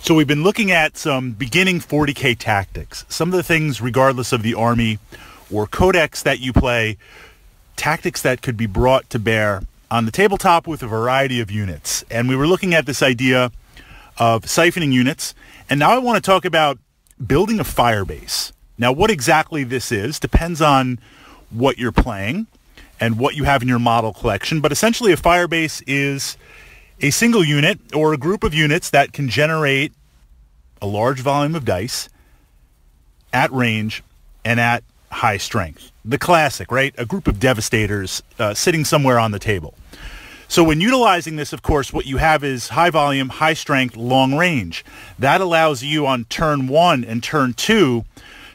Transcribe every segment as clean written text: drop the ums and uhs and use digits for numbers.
So we've been looking at some beginning 40K tactics. Some of the things, regardless of the army or codex that you play, tactics that could be brought to bear on the tabletop with a variety of units. And we were looking at this idea of siphoning units. And now I want to talk about building a Firebase. Now, what exactly this is depends on what you're playing and what you have in your model collection. But essentially, a Firebase is a single unit or a group of units that can generate a large volume of dice at range and at high strength. The classic, right? A group of devastators sitting somewhere on the table. So when utilizing this, of course, what you have is high volume, high strength, long range. That allows you on turn 1 and turn 2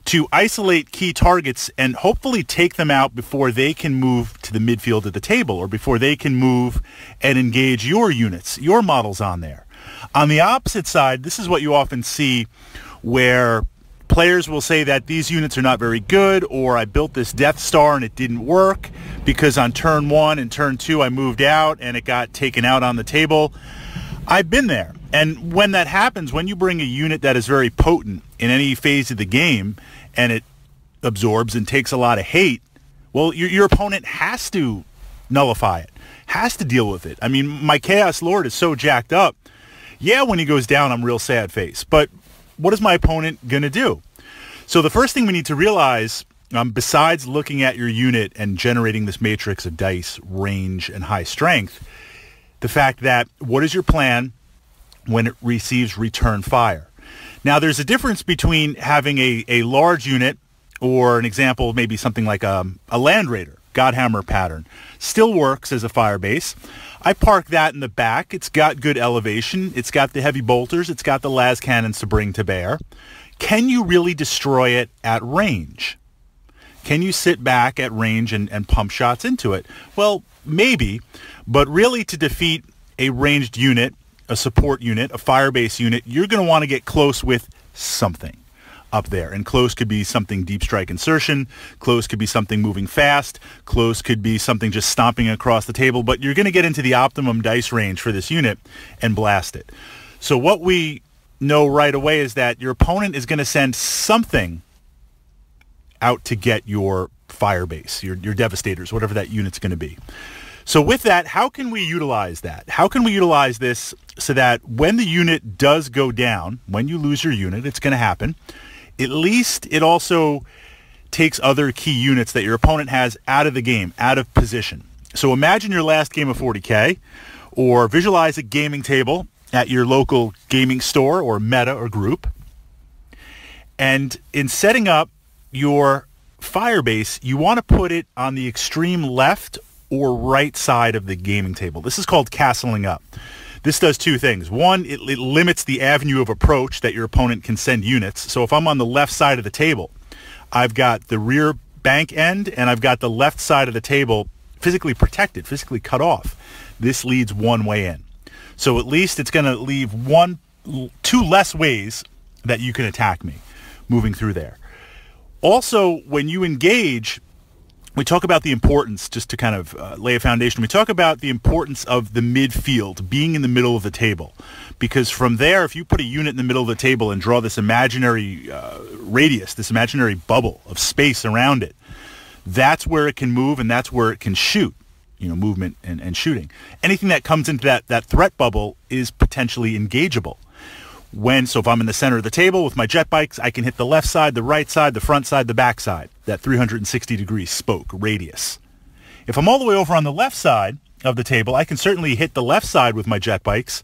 to isolate key targets and hopefully take them out before they can move to the midfield of the table or before they can move and engage your units, your models on there. On the opposite side, this is what you often see where players will say that these units are not very good, or I built this Death Star and it didn't work because on turn 1 and turn 2 I moved out and it got taken out on the table. I've been there. And when that happens, when you bring a unit that is very potent in any phase of the game and it absorbs and takes a lot of hate, well, your opponent has to nullify it, has to deal with it. I mean, my Chaos Lord is so jacked up. Yeah, when he goes down, I'm real sad face. But what is my opponent going to do? So the first thing we need to realize, besides looking at your unit and generating this matrix of dice, range, and high strength, the fact that what is your plan when it receives return fire? Now, there's a difference between having a large unit or an example, maybe something like a Land Raider, Godhammer pattern. Still works as a Firebase. I park that in the back. It's got good elevation. It's got the heavy bolters. It's got the las cannons to bring to bear. Can you really destroy it at range? Can you sit back at range and pump shots into it? Well, maybe, but really to defeat a ranged unit, a support unit, a Firebase unit, you're going to want to get close with something up there. And close could be something deep strike insertion, close could be something moving fast, close could be something just stomping across the table, but you're going to get into the optimum dice range for this unit and blast it. So what we know right away is that your opponent is going to send something out to get your Firebase, your Devastators, whatever that unit's going to be. So with that, how can we utilize that? How can we utilize this so that when the unit does go down, when you lose your unit, it's going to happen, at least it also takes other key units that your opponent has out of the game, out of position. So imagine your last game of 40K, or visualize a gaming table at your local gaming store or meta or group. And in setting up your Firebase, you want to put it on the extreme left or right side of the gaming table. This is called castling up. This does two things. One, it limits the avenue of approach that your opponent can send units. So if I'm on the left side of the table, I've got the rear bank end and I've got the left side of the table physically protected, physically cut off. This leads one way in. So at least it's going to leave two less ways that you can attack me moving through there. Also, when you engage, we talk about the importance, just to kind of lay a foundation, we talk about the importance of the midfield, being in the middle of the table. Because from there, if you put a unit in the middle of the table and draw this imaginary radius, this imaginary bubble of space around it, that's where it can move and that's where it can shoot. You know, movement and shooting. Anything that comes into that threat bubble is potentially engageable. So if I'm in the center of the table with my jet bikes, I can hit the left side, the right side, the front side, the back side, that 360-degree spoke radius. If I'm all the way over on the left side of the table, I can certainly hit the left side with my jet bikes,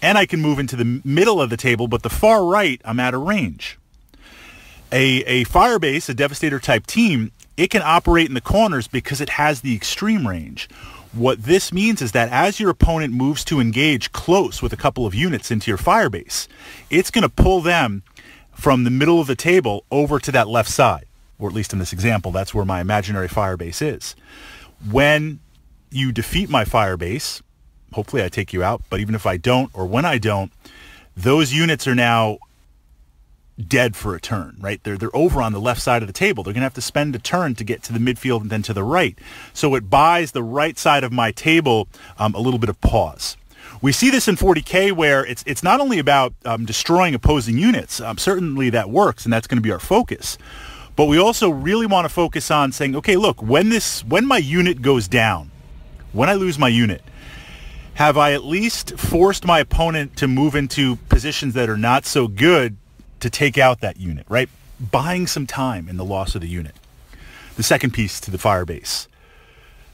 and I can move into the middle of the table, but the far right, I'm out of range. A Firebase, a Devastator-type team, it can operate in the corners because it has the extreme range. What this means is that as your opponent moves to engage close with a couple of units into your Firebase, it's going to pull them from the middle of the table over to that left side, or at least in this example, that's where my imaginary Firebase is. When you defeat my Firebase, hopefully I take you out, but even if I don't, or when I don't, those units are now dead for a turn, right? They're over on the left side of the table. They're going to have to spend a turn to get to the midfield and then to the right. So it buys the right side of my table a little bit of pause. We see this in 40K where it's not only about destroying opposing units. Certainly that works, and that's going to be our focus. But we also really want to focus on saying, okay, look, when my unit goes down, when I lose my unit, have I at least forced my opponent to move into positions that are not so good to take out that unit, right? Buying some time in the loss of the unit. The second piece to the Firebase.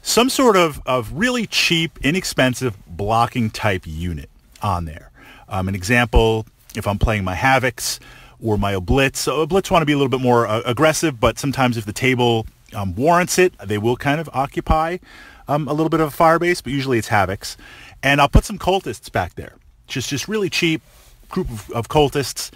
Some sort of really cheap, inexpensive blocking type unit on there. An example, if I'm playing my Havocs or my Oblitz. So Oblitz want to be a little bit more aggressive, but sometimes if the table warrants it, they will kind of occupy a little bit of a Firebase, but usually it's Havocs. And I'll put some Cultists back there. Just really cheap group of Cultists.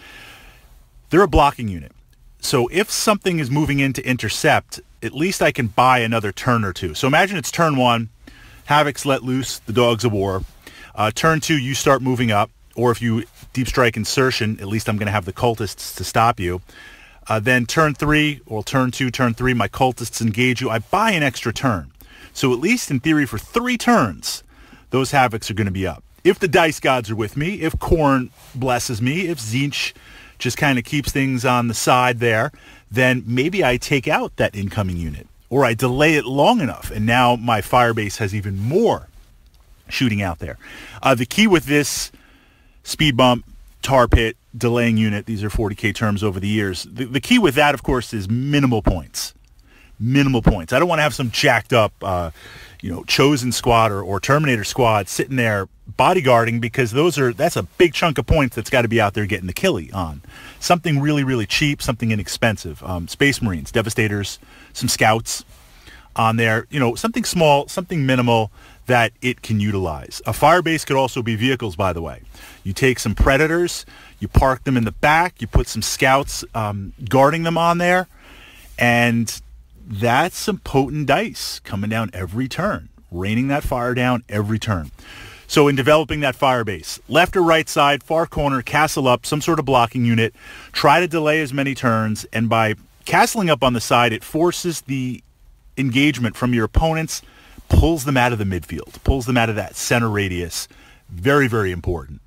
They're a blocking unit. So if something is moving in to intercept, at least I can buy another turn or two. So imagine it's turn 1, Havocs let loose the Dogs of War. Turn 2, you start moving up. Or if you deep strike insertion, at least I'm going to have the Cultists to stop you. Then turn 3, or turn 2, turn 3, my Cultists engage you. I buy an extra turn. So at least in theory for 3 turns, those Havocs are going to be up. If the Dice Gods are with me, if Khorne blesses me, if Tzeentch just kind of keeps things on the side there, then maybe I take out that incoming unit. Or I delay it long enough, and now my Firebase has even more shooting out there. The key with this speed bump, tar pit, delaying unit, these are 40K terms over the years. The key with that, of course, is minimal points. Minimal points. I don't want to have some jacked up, Chosen Squad or Terminator Squad sitting there bodyguarding, because that's a big chunk of points that's got to be out there getting the killie on. Something really, really cheap, something inexpensive. Space Marines, Devastators, some Scouts on there. Something small, something minimal that it can utilize. A Firebase could also be vehicles, by the way. You take some Predators, you park them in the back, you put some Scouts guarding them on there, and that's some potent dice coming down every turn, raining that fire down every turn. So in developing that Firebase, left or right side, far corner, castle up, some sort of blocking unit, try to delay as many turns, and by castling up on the side, it forces the engagement from your opponents, pulls them out of the midfield, pulls them out of that center radius. Very, very important.